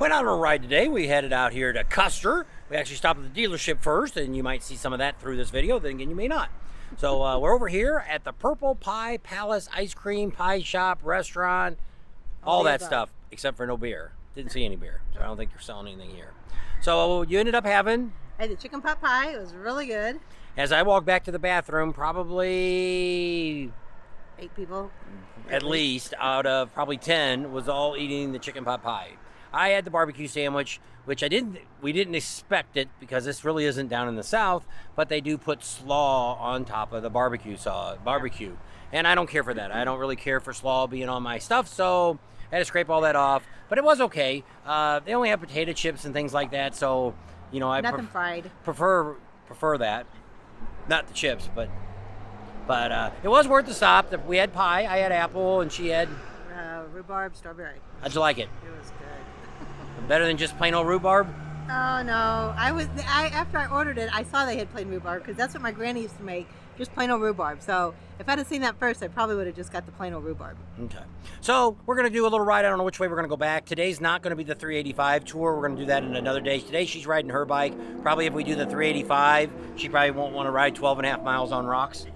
Went on a ride today. We headed out here to Custer. We actually stopped at the dealership first, and you might see some of that through this video, then again you may not. So we're over here at the Purple Pie Palace Ice Cream Pie Shop Restaurant, all that stuff, except for no beer. Didn't see any beer, so I don't think you're selling anything here. So you ended up having? I had the chicken pot pie. It was really good. As I walked back to the bathroom, probably 8 people. At least out of probably 10 was all eating the chicken pot pie. I had the barbecue sandwich, which we didn't expect it because this really isn't down in the South, but they do put slaw on top of the barbecue. And I don't care for that. I don't really care for slaw being on my stuff, so I had to scrape all that off, but it was okay. They only have potato chips and things like that, so you know I nothing fried. Prefer that, not the chips, but it was worth the stop. We had pie. I had apple, and she had rhubarb strawberry. How'd you like it? It was good. Better than just plain old rhubarb? Oh no! After I ordered it, I saw they had plain rhubarb because that's what my granny used to make, just plain old rhubarb. So if I'd have seen that first, I probably would have just got the plain old rhubarb. Okay. So we're gonna do a little ride. I don't know which way we're gonna go back. Today's not gonna be the 385 tour. We're gonna do that in another day. Today she's riding her bike. Probably if we do the 385, she probably won't want to ride 12.5 miles on rocks.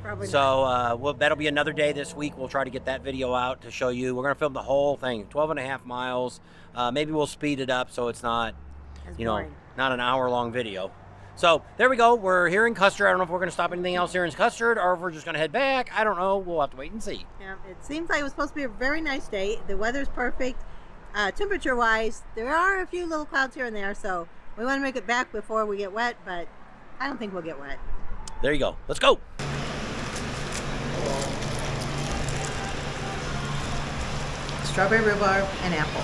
Probably so that'll be another day this week. We'll try to get that video out to show you. We're gonna film the whole thing, 12.5 miles. Maybe we'll speed it up so it's not, not an hour-long video. So there we go. We're here in Custer. I don't know if we're going to stop anything else here in Custer or if we're just going to head back. I don't know. We'll have to wait and see. Yeah, it seems like it was supposed to be a very nice day. The weather's perfect. Temperature-wise, there are a few little clouds here and there, so we want to make it back before we get wet, but I don't think we'll get wet. There you go. Let's go. Strawberry rhubarb and apple.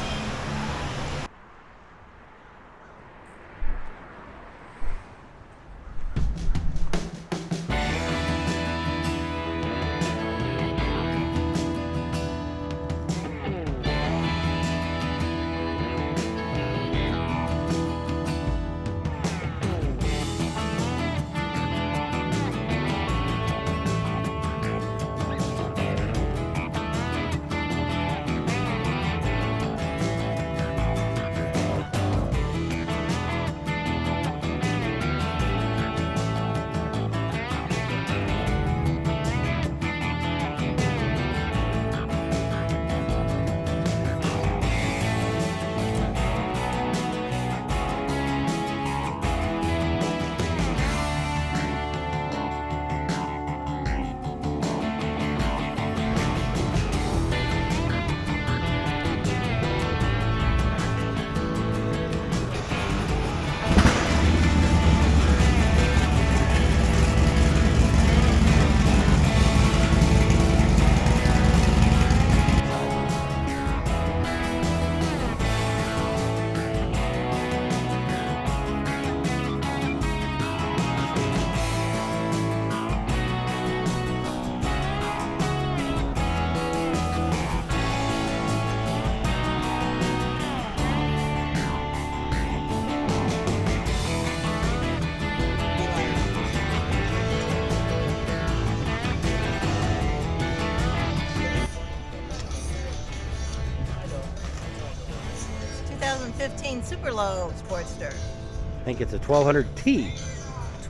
Super low Sportster. I think it's a 1200T.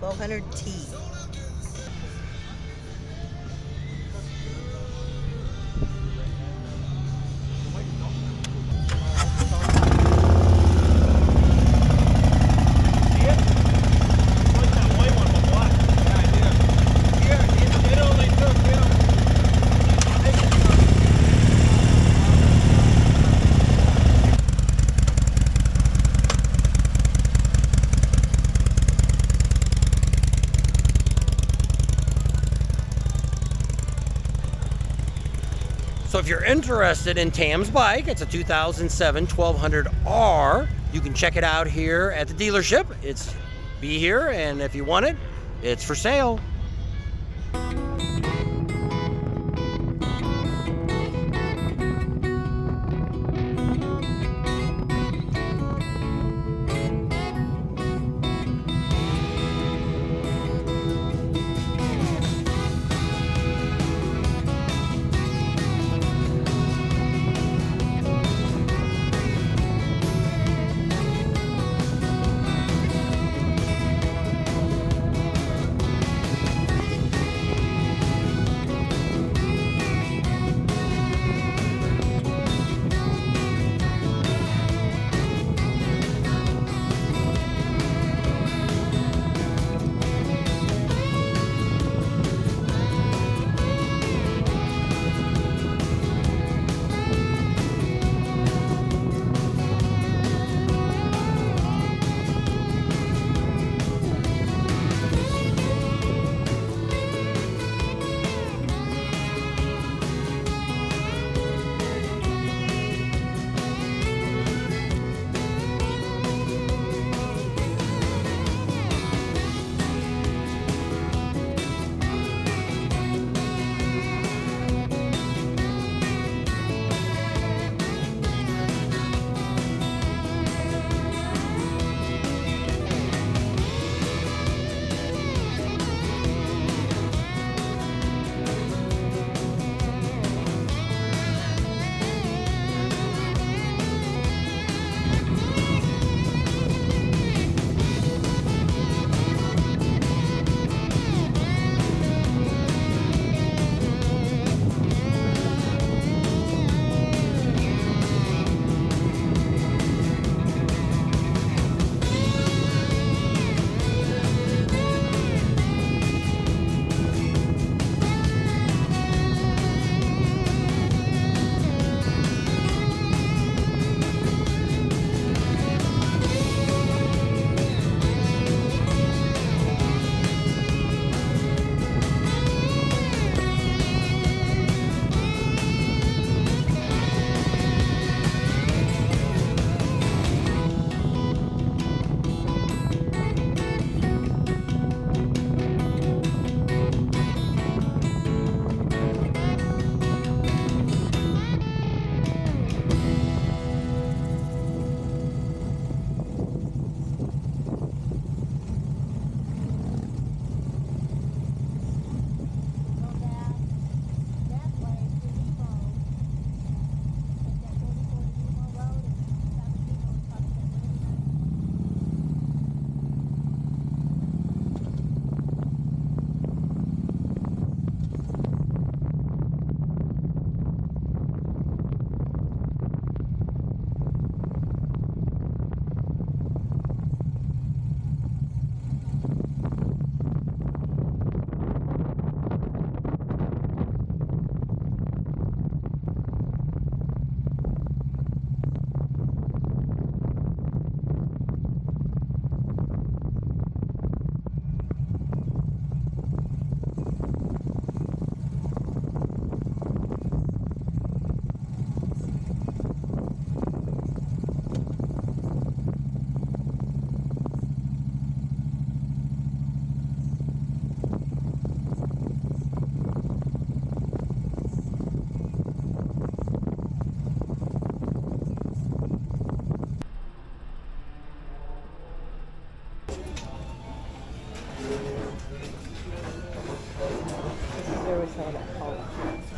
1200T. So if you're interested in TAM'S bike, it's a 2007 1200R. You can check it out here at the dealership. It's be here, and if you want it, it's for sale.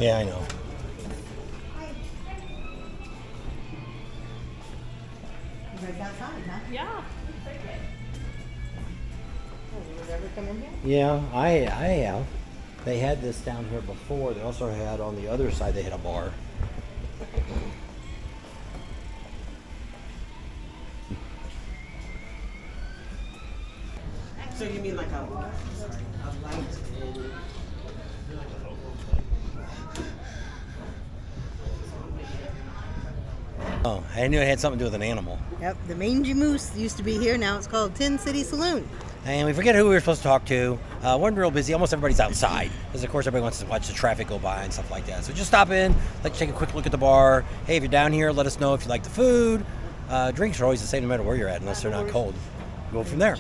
Yeah, I know. You guys outside, huh? Yeah. Have you ever come in here? Yeah, I have. They had this down here before. They also had on the other side, they had a bar. So you mean like a light and... Oh, I knew it had something to do with an animal. Yep, the Mangy Moose used to be here. Now it's called Tin City Saloon. And we forget who we were supposed to talk to. We're real busy. Almost everybody's outside. Because, of course, everybody wants to watch the traffic go by and stuff like that. So just stop in, let you take a quick look at the bar. Hey, if you're down here, let us know if you like the food. Drinks are always the same no matter where you're at, unless they're not cold. Go from there.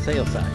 Sale side.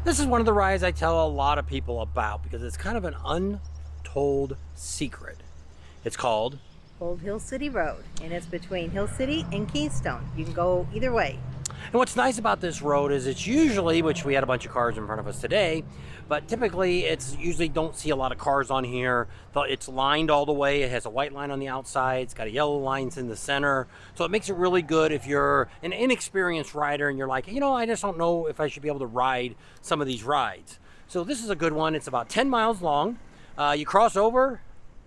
This is one of the rides I tell a lot of people about because it's kind of an untold secret. It's called Old Hill City Road, and it's between Hill City and Keystone. You can go either way. And what's nice about this road is it's usually, which we had a bunch of cars in front of us today, but typically it's usually don't see a lot of cars on here. It's lined all the way. It has a white line on the outside. It's got a yellow lines in the center. So it makes it really good if you're an inexperienced rider and you're like, you know, I just don't know if I should be able to ride some of these rides. So this is a good one. It's about 10 miles long. You cross over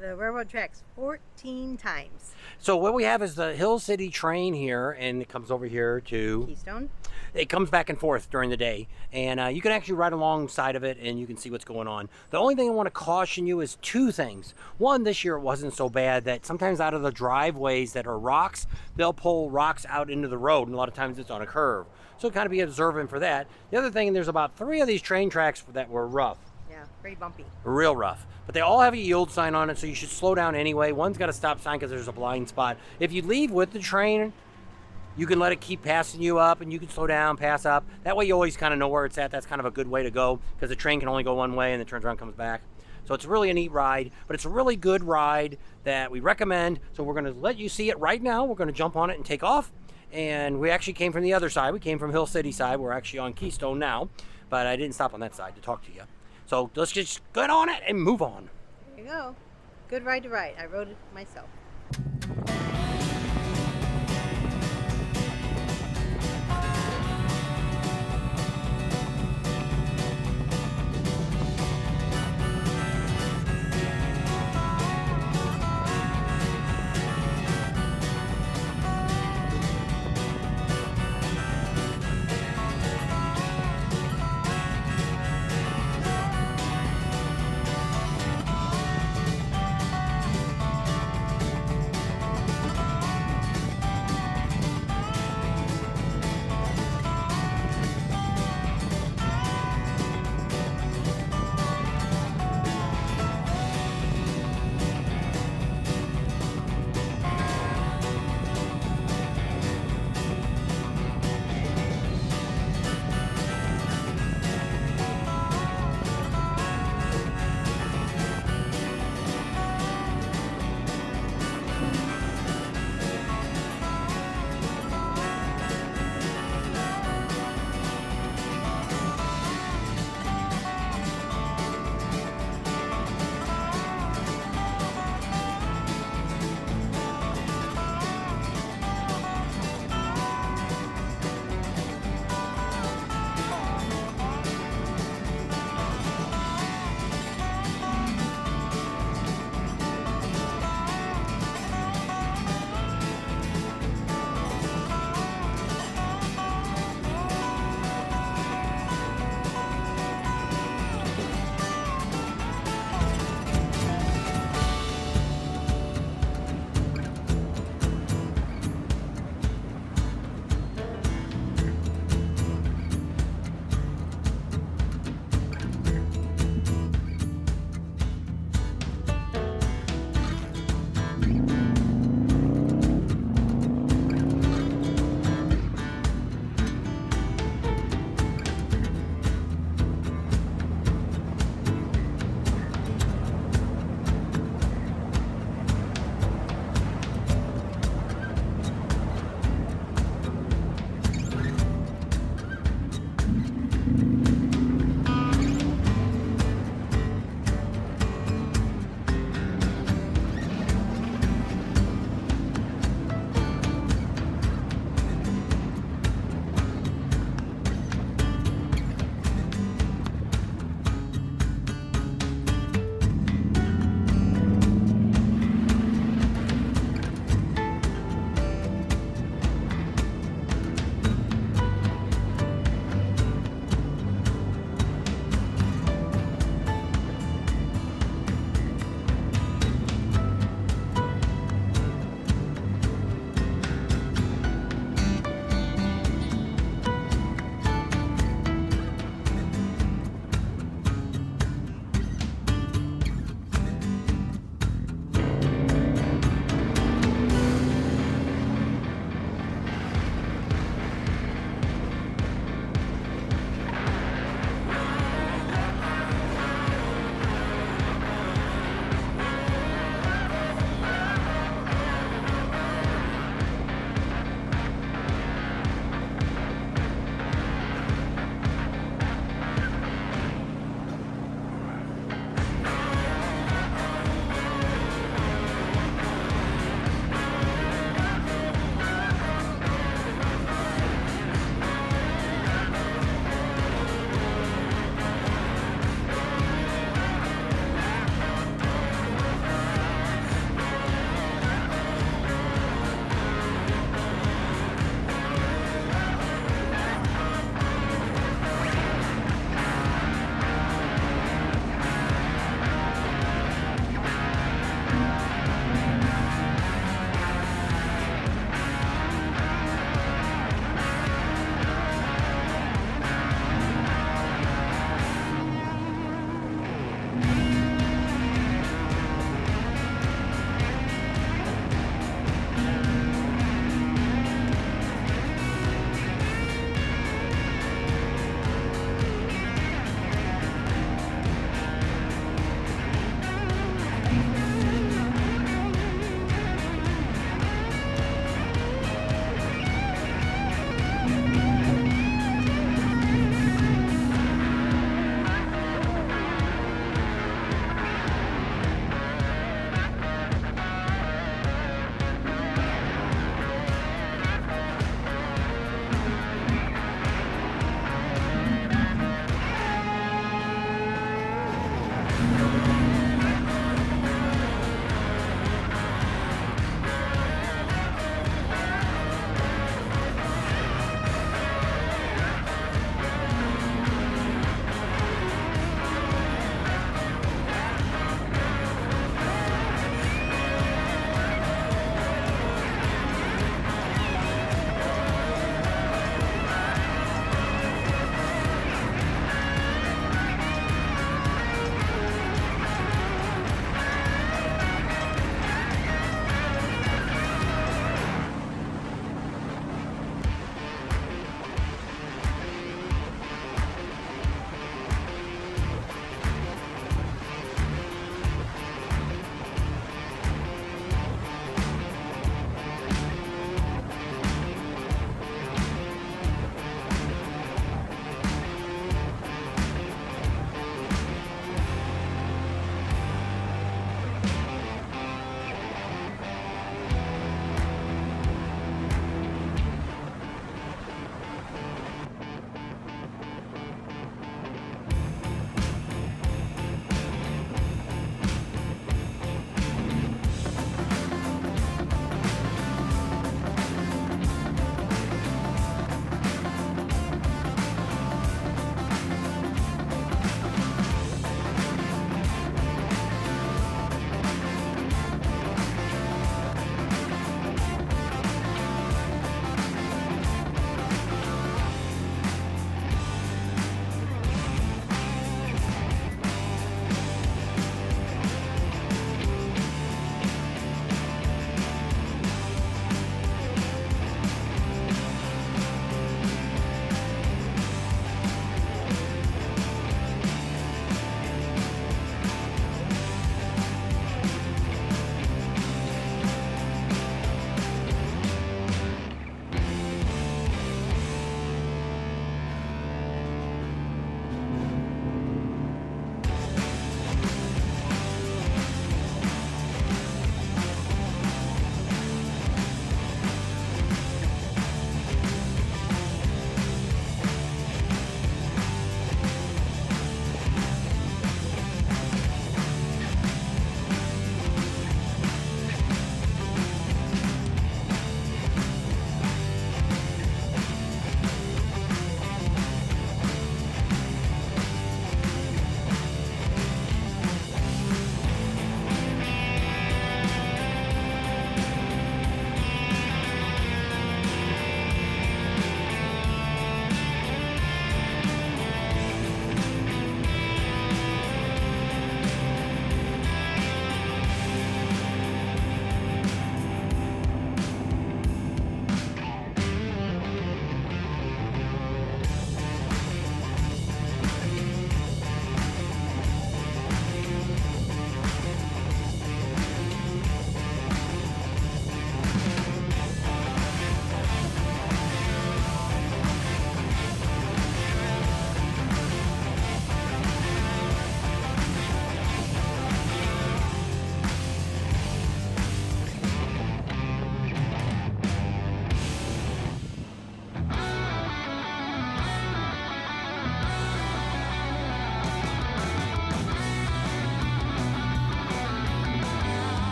The railroad tracks 14 times. So what we have is the Hill City train here, and it comes over here to Keystone. It comes back and forth during the day, and you can actually ride alongside of it and you can see what's going on. The only thing I want to caution you is two things. One, this year it wasn't so bad that sometimes out of the driveways that are rocks, they'll pull rocks out into the road, and a lot of times it's on a curve. So kind of be observant for that. The other thing, there's about 3 of these train tracks that were rough. Yeah, pretty bumpy. Real rough. But they all have a yield sign on it, so you should slow down anyway. One's got a stop sign because there's a blind spot. If you leave with the train, you can let it keep passing you up, and you can slow down, pass up. That way you always kind of know where it's at. That's kind of a good way to go because the train can only go one way and then turns around and comes back. So it's really a neat ride, but it's a really good ride that we recommend. So we're going to let you see it right now. We're going to jump on it and take off. And we actually came from the other side. We came from Hill City side. We're actually on Keystone now, but I didn't stop on that side to talk to you. So let's just get on it and move on. There you go. Good ride to ride. I rode it myself.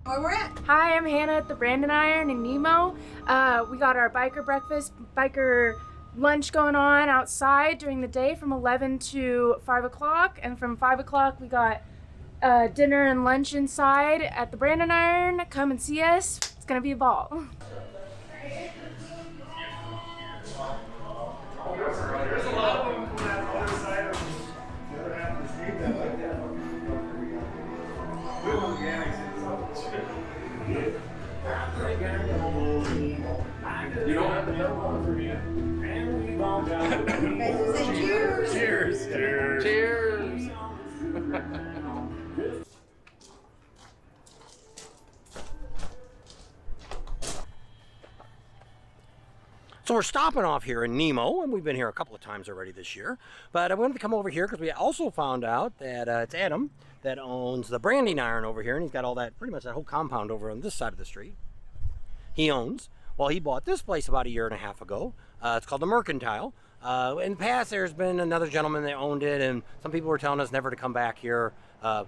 Where we're at. Hi, I'm Hannah at the Brandin Iron in Nemo. We got our biker breakfast, biker lunch going on outside during the day from 11 to 5 o'clock. And from 5 o'clock, we got dinner and lunch inside at the Brandin Iron. Come and see us. It's going to be a ball. You don't have to know one for you. And we go down. Guys, you say cheers. Cheers. Cheers. Cheers. So we're stopping off here in Nemo, and we've been here a couple of times already this year. But I wanted to come over here because we also found out that it's Adam that owns the Brandin Iron over here, and he's got all that, pretty much that whole compound over on this side of the street. He owns. Well, he bought this place about 1.5 years ago. It's called the Mercantile. In the past, there's been another gentleman that owned it, and some people were telling us never to come back here. Other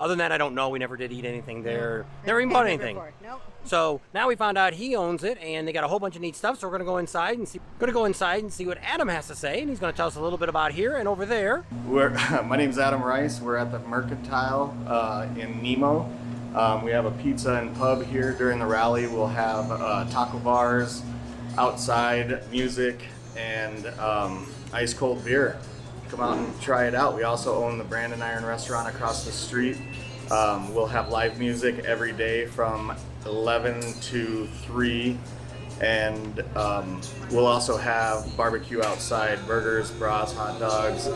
than that, I don't know. We never did eat anything there. Never even bought anything. Nope. So now we found out he owns it, and they got a whole bunch of neat stuff. So we're gonna go inside and see what Adam has to say, and he's gonna tell us a little bit about here and over there. My name's Adam Rice. We're at the Mercantile in Nemo. We have a pizza and pub here during the rally. We'll have taco bars, outside music, and ice cold beer. Come out and try it out. We also own the Brandin Iron Restaurant across the street. We'll have live music every day from 11 to 3, and we'll also have barbecue outside, burgers, brats, hot dogs,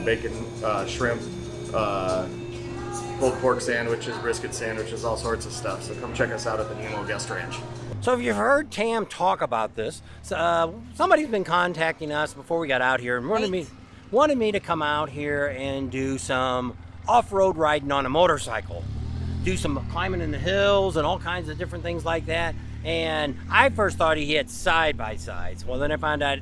bacon, shrimp, pulled pork sandwiches, brisket sandwiches, all sorts of stuff. So come check us out at the Nemo Guest Ranch. So if you've heard Tam talk about this, somebody's been contacting us before we got out here and wanted me to come out here and do some off-road riding on a motorcycle, do some climbing in the hills and all kinds of different things like that. And I first thought he had side-by-sides. Well, then I found out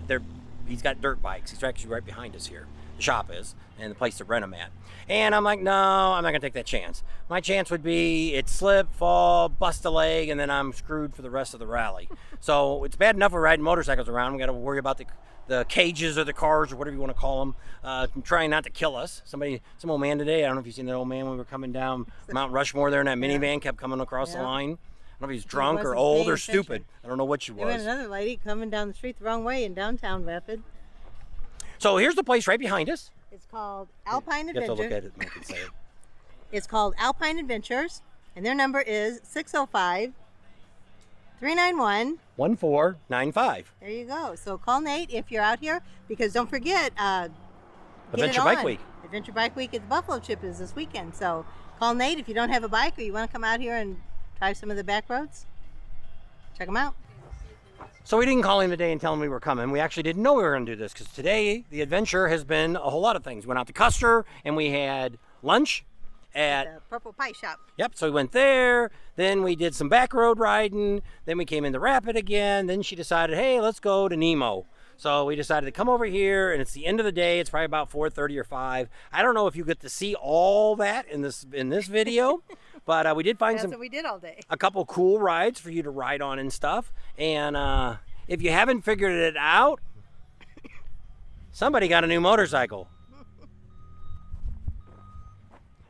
he's got dirt bikes. He's actually right behind us here. The shop is, and the place to rent them at. And I'm like, no, I'm not gonna take that chance. My chance would be it slip, fall, bust a leg, and then I'm screwed for the rest of the rally. So it's bad enough we're riding motorcycles around. We gotta worry about the cages or the cars or whatever you want to call them, trying not to kill us. Some old man today, I don't know if you've seen that old man when we were coming down Mount Rushmore there, and that minivan kept coming across the line. I don't know if he's drunk or old or stupid. I don't know what she was. We had another lady coming down the street the wrong way in downtown Rapid. So here's the place right behind us. It's called Alpine You have to Adventure. look at it and make it say it. It's called Alpine Adventures, and their number is 605-391. 1495. There you go. So call Nate if you're out here, because don't forget, Adventure Bike Week. Adventure Bike Week at the Buffalo Chip is this weekend. So call Nate if you don't have a bike or you want to come out here and try some of the back roads. Check them out. So we didn't call him today and tell him we were coming. We actually didn't know we were going to do this because today the adventure has been a whole lot of things. We went out to Custer and we had lunch at the Purple Pie Shop. Yep, so we went there, then we did some back road riding, then we came into Rapid again, then she decided, hey, let's go to Nemo. So we decided to come over here, and it's the end of the day. It's probably about 4:30 or 5. I don't know if you get to see all that in this video, but we did find That's what we did all day. a couple cool rides for you to ride on and stuff. And if you haven't figured it out, somebody got a new motorcycle.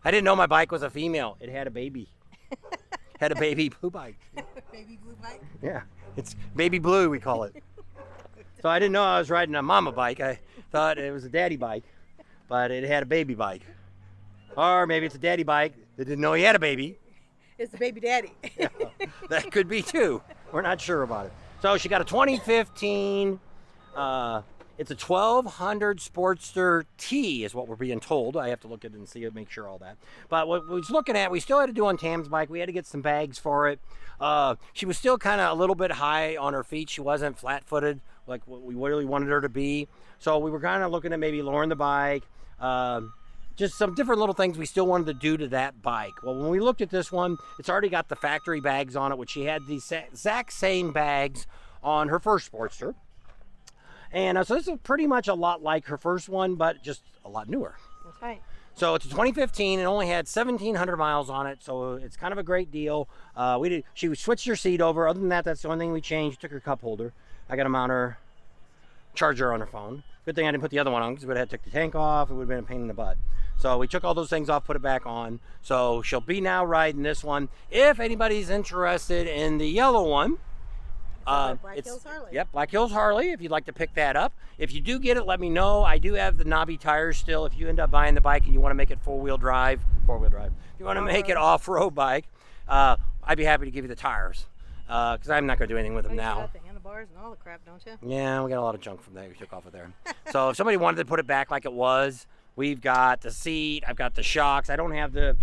I didn't know my bike was a female. It had a baby. Had a baby blue bike. Baby blue bike? Yeah, it's baby blue, we call it. So I didn't know I was riding a mama bike. I thought it was a daddy bike, but it had a baby bike. Or maybe it's a daddy bike that didn't know he had a baby. It's the baby daddy. Yeah, that could be too. We're not sure about it. So she got a 2015, it's a 1200 Sportster T is what we're being told. I have to look at it and see it, make sure all that. But what we was looking at, we still had to do on TAM'S bike. We had to get some bags for it. She was still kind of a little bit high on her feet. She wasn't flat-footed like what we really wanted her to be. So we were kind of looking at maybe lowering the bike. Just some different little things we still wanted to do to that bike. Well, when we looked at this one, it's already got the factory bags on it, which she had these exact same bags on her first Sportster. And so this is pretty much a lot like her first one, but just a lot newer. That's right. So it's a 2015 and only had 1,700 miles on it, so it's kind of a great deal. She switched her seat over. Other than that, that's the only thing we changed. Took her cup holder. I got to mount her charger on her phone. Good thing I didn't put the other one on because we would have had to take the tank off. It would have been a pain in the butt. So we took all those things off, put it back on. So she'll be now riding this one. If anybody's interested in the yellow one, Black Hills Harley. Yep, Black Hills Harley, if you'd like to pick that up. If you do get it, let me know. I do have the knobby tires still. If you end up buying the bike and you want to make it four-wheel drive, if you want to make it off-road bike, I'd be happy to give you the tires because I'm not going to do anything with them You now. got the handlebars and all the crap, don't you? Yeah, we got a lot of junk from there we took off of there. So if somebody wanted to put it back like it was, we've got the seat, I've got the shocks. I don't have the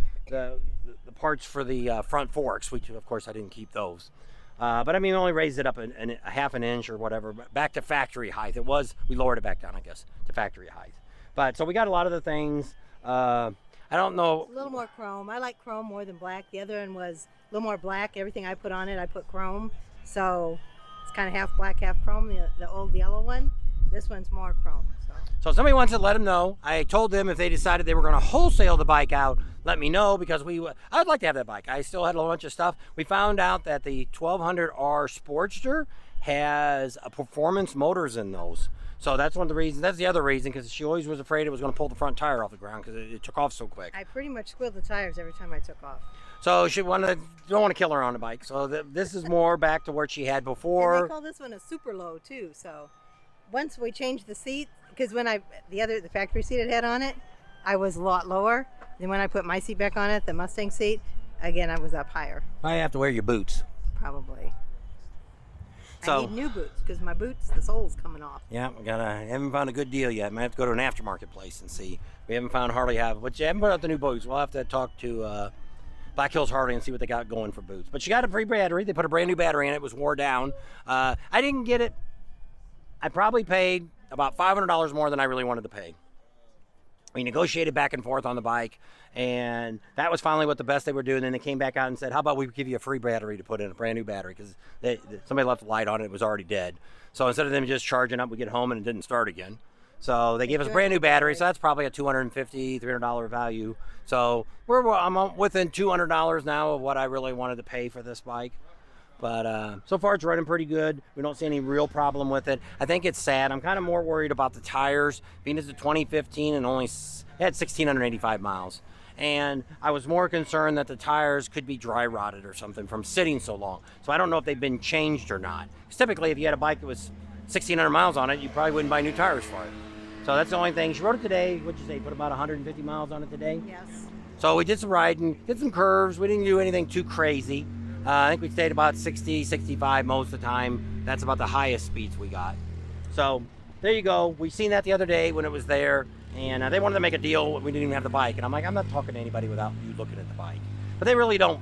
parts for the front forks, which of course I didn't keep those. But I mean, we only raised it up a half an inch or whatever, back to factory height. We lowered it back down, I guess, to factory height. But so we got a lot of the things. I don't know. A little more chrome. I like chrome more than black. The other one was a little more black. Everything I put on it, I put chrome. So it's kind of half black, half chrome, the old yellow one. This one's more chrome. So if somebody wants to let them know. I told them if they decided they were going to wholesale the bike out, let me know because I'd like to have that bike. I still had a bunch of stuff. We found out that the 1200R Sportster has performance motors in those. So that's one of the reasons. That's the other reason because she always was afraid it was going to pull the front tire off the ground because it took off so quick. I pretty much squealed the tires every time I took off. So she don't want to kill her on the bike. So this is more back to what she had before. And they call this one a super low too. So once we changed the seat, because when the factory seat it had on it, I was a lot lower. Then when I put my seat back on it, the Mustang seat, again I was up higher. I have to wear your boots. Probably. So, I need new boots because my boots, the sole's coming off. Yeah, haven't found a good deal yet. Might have to go to an aftermarket place and see. We haven't found Harley but you haven't put out the new boots. We'll have to talk to Black Hills Harley and see what they got going for boots. But she got a free battery. They put a brand new battery in it. It was wore down. I didn't get it. I probably paid about $500 more than I really wanted to pay. We negotiated back and forth on the bike, and that was finally what the best they were doing. Then they came back out and said, how about we give you a free battery to put in, a brand new battery, because somebody left the light on it. It was already dead. So instead of them just charging up, we get home and it didn't start again. So they gave us a brand new battery, so that's probably a $250, $300 value. So I'm within $200 now of what I really wanted to pay for this bike. But so far it's running pretty good. We don't see any real problem with it. I think it's sad. I'm kind of more worried about the tires. Being it's a 2015 and only had 1,685 miles. And I was more concerned that the tires could be dry rotted or something from sitting so long. So I don't know if they've been changed or not. 'Cause typically if you had a bike that was 1,600 miles on it, you probably wouldn't buy new tires for it. So that's the only thing. She rode it today. What'd you say? Put about 150 miles on it today? Yes. So we did some riding, did some curves. We didn't do anything too crazy. I think we stayed about 60, 65 most of the time. That's about the highest speeds we got. So there you go. We seen that the other day when it was there, and they wanted to make a deal. We didn't even have the bike, and I'm like, I'm not talking to anybody without you looking at the bike. But they really don't.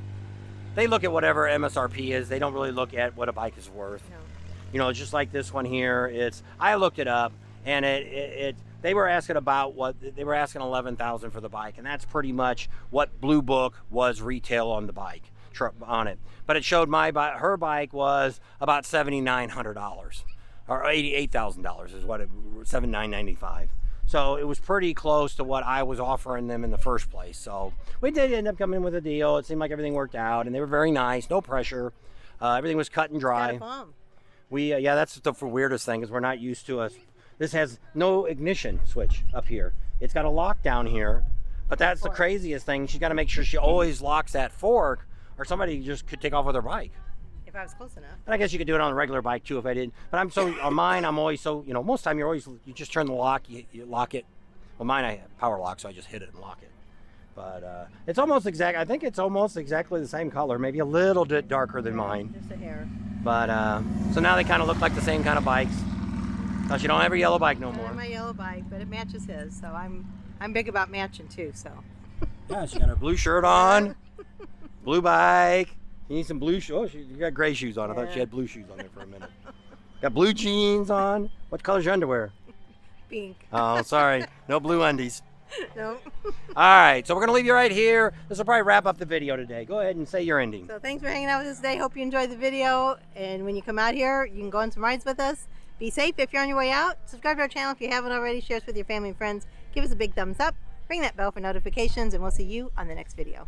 They look at whatever MSRP is. They don't really look at what a bike is worth. No. You know, just like this one here. I looked it up, and they were asking about they were asking $11,000 for the bike, and that's pretty much what Blue Book was retail on the bike. On it, but it showed her bike was about $7,900 or $88,000 is what $7,995. So it was pretty close to what I was offering them in the first place. So we did end up coming in with a deal. It seemed like everything worked out, and they were very nice, no pressure. Everything was cut and dry. That's the weirdest thing is we're not used to this has no ignition switch up here. It's got a lock down here, but that's the craziest thing. She's got to make sure she always locks that fork, or somebody just could take off with her bike. If I was close enough. And I guess you could do it on a regular bike too if I didn't. But on mine, I'm always so, most time you just turn the lock, you lock it. Well, mine I have power lock, so I just hit it and lock it. But it's almost I think it's almost exactly the same color, maybe a little bit darker than mine. Just a hair. But so now they kind of look like the same kind of bikes. Because you don't have a yellow bike no more. I have my yellow bike, but it matches his, so I'm big about matching too. So. Yeah, she got her blue shirt on. Blue bike. You need some blue shoes. Oh, you got gray shoes on. I thought she had blue shoes on there for a minute. Got blue jeans on. What color's your underwear? Pink. Oh, sorry. No blue undies. No. All right, so we're going to leave you right here. This will probably wrap up the video today. Go ahead and say your ending. So thanks for hanging out with us today. Hope you enjoyed the video. And when you come out here, you can go on some rides with us. Be safe if you're on your way out. Subscribe to our channel if you haven't already. Share us with your family and friends. Give us a big thumbs up. ring that bell for notifications, and we'll see you on the next video.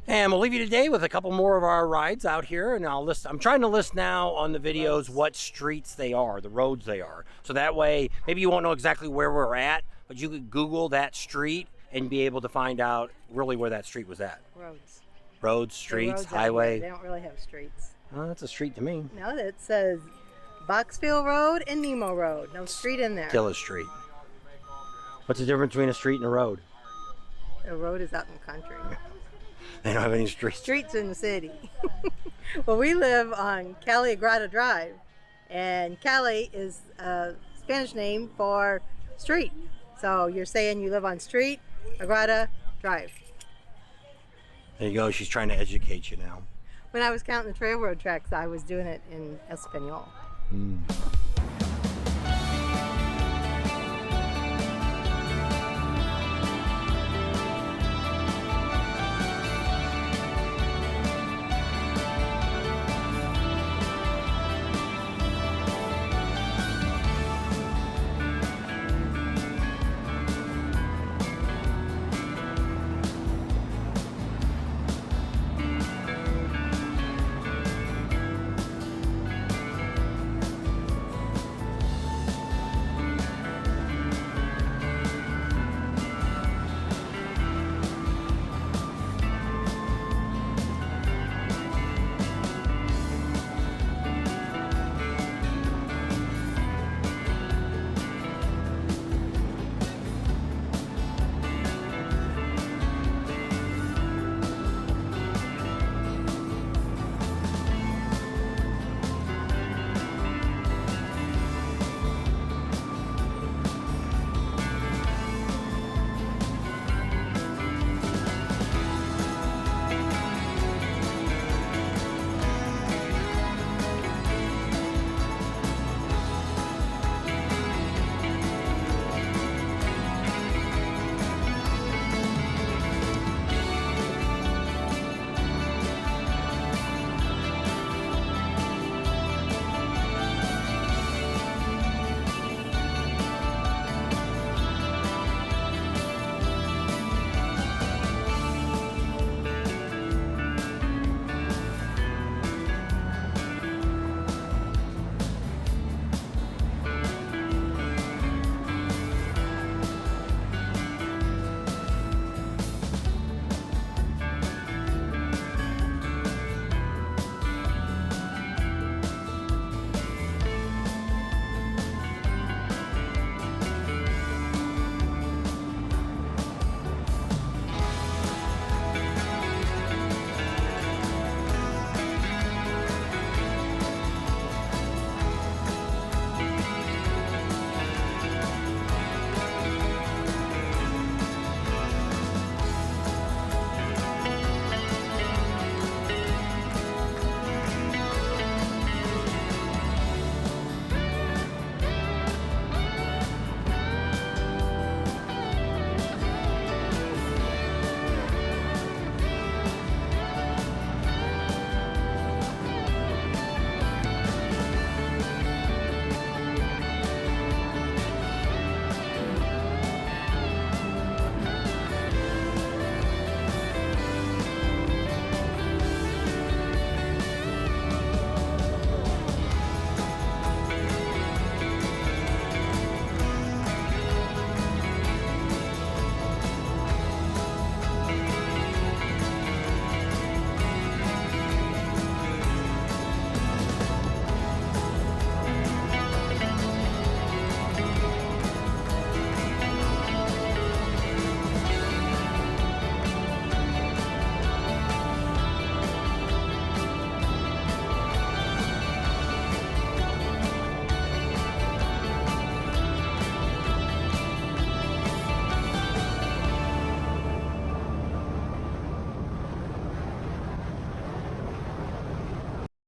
And we'll leave you today with a couple more of our rides out here, and I'm trying to list now on the videos what streets they are, the roads they are. So that way, maybe you won't know exactly where we're at, but you could Google that street and be able to find out really where that street was at. Roads. Roads, The streets, roads out here, highway. They don't really have streets. Oh, that's a street to me. No, that says Boxfield Road and Nemo Road. No street in there. Still a street. What's the difference between a street and a road? A road is out in the country. They don't have any streets. Streets in the city. Well, we live on Cali Agrada Drive, and Cali is a Spanish name for street. So you're saying you live on Street Agrada Drive. There you go. She's trying to educate you now. When I was counting the trail road tracks, I was doing it in Espanol.